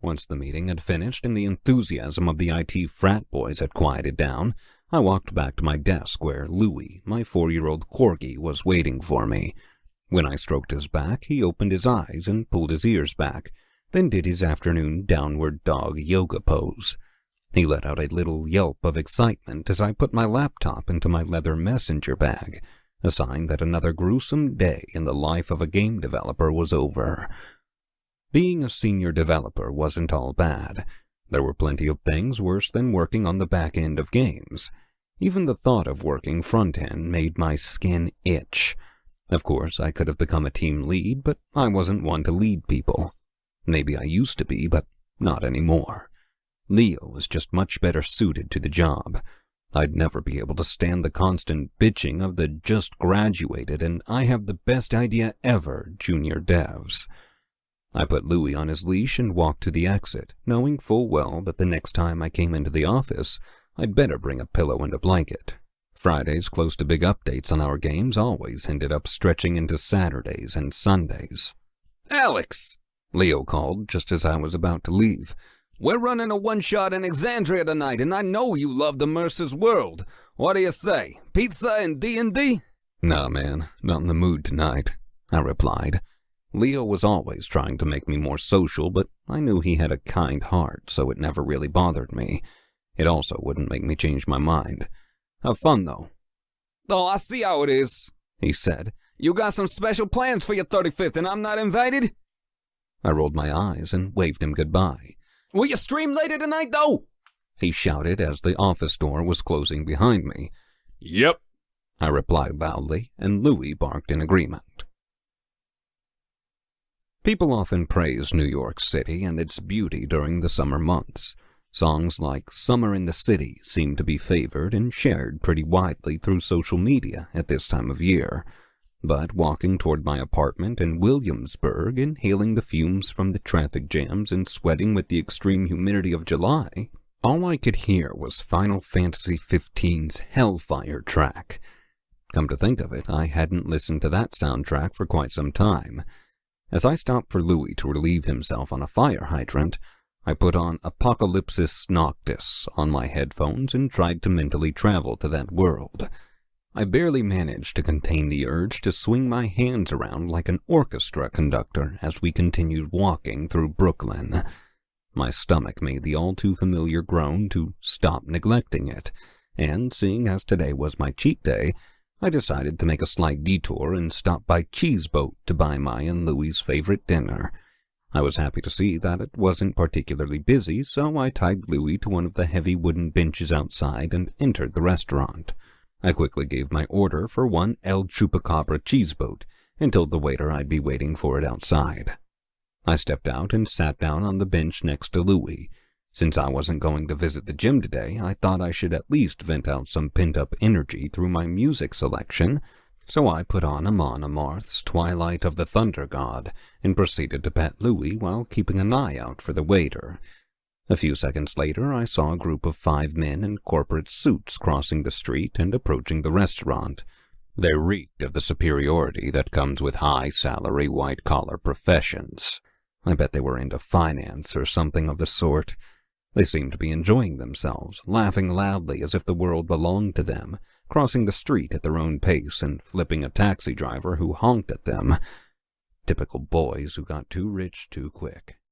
Once the meeting had finished and the enthusiasm of the IT frat boys had quieted down, I walked back to my desk where Louie, my 4-year-old corgi, was waiting for me. When I stroked his back, he opened his eyes and pulled his ears back, then did his afternoon downward dog yoga pose. He let out a little yelp of excitement as I put my laptop into my leather messenger bag, a sign that another gruesome day in the life of a game developer was over. Being a senior developer wasn't all bad. There were plenty of things worse than working on the back end of games. Even the thought of working front end made my skin itch. Of course, I could have become a team lead, but I wasn't one to lead people. Maybe I used to be, but not anymore. Leo was just much better suited to the job. I'd never be able to stand the constant bitching of the just graduated and I have the best idea ever junior devs. I put Louie on his leash and walked to the exit, knowing full well that the next time I came into the office, I'd better bring a pillow and a blanket. Fridays close to big updates on our games always ended up stretching into Saturdays and Sundays. "Alex," Leo called just as I was about to leave. "We're running a one-shot in Exandria tonight, and I know you love the Mercer's World. What do you say, pizza and D&D? "Nah, man, not in the mood tonight," I replied. Leo was always trying to make me more social, but I knew he had a kind heart, so it never really bothered me. It also wouldn't make me change my mind. "Have fun, though." "Oh, I see how it is," he said. "You got some special plans for your 35th, and I'm not invited?" I rolled my eyes and waved him goodbye. "Will you stream later tonight, though?" he shouted as the office door was closing behind me. "Yep," I replied loudly, and Louie barked in agreement. People often praise New York City and its beauty during the summer months. Songs like Summer in the City seem to be favored and shared pretty widely through social media at this time of year. But walking toward my apartment in Williamsburg, inhaling the fumes from the traffic jams and sweating with the extreme humidity of July, all I could hear was Final Fantasy XV's Hellfire track. Come to think of it, I hadn't listened to that soundtrack for quite some time. As I stopped for Louie to relieve himself on a fire hydrant, I put on Apocalypsis Noctis on my headphones and tried to mentally travel to that world. I barely managed to contain the urge to swing my hands around like an orchestra conductor as we continued walking through Brooklyn. My stomach made the all-too-familiar groan to stop neglecting it, and seeing as today was my cheat day, I decided to make a slight detour and stop by Cheese Boat to buy my and Louie's favorite dinner. I was happy to see that it wasn't particularly busy, so I tied Louie to one of the heavy wooden benches outside and entered the restaurant. I quickly gave my order for one El Chupacabra Cheese Boat and told the waiter I'd be waiting for it outside. I stepped out and sat down on the bench next to Louie. Since I wasn't going to visit the gym today, I thought I should at least vent out some pent-up energy through my music selection, so I put on Amon Amarth's Twilight of the Thunder God and proceeded to pet Louie while keeping an eye out for the waiter. A few seconds later, I saw a group of 5 men in corporate suits crossing the street and approaching the restaurant. They reeked of the superiority that comes with high-salary, white-collar professions. I bet they were into finance or something of the sort. They seemed to be enjoying themselves, laughing loudly as if the world belonged to them, crossing the street at their own pace and flipping a taxi driver who honked at them. Typical boys who got too rich too quick.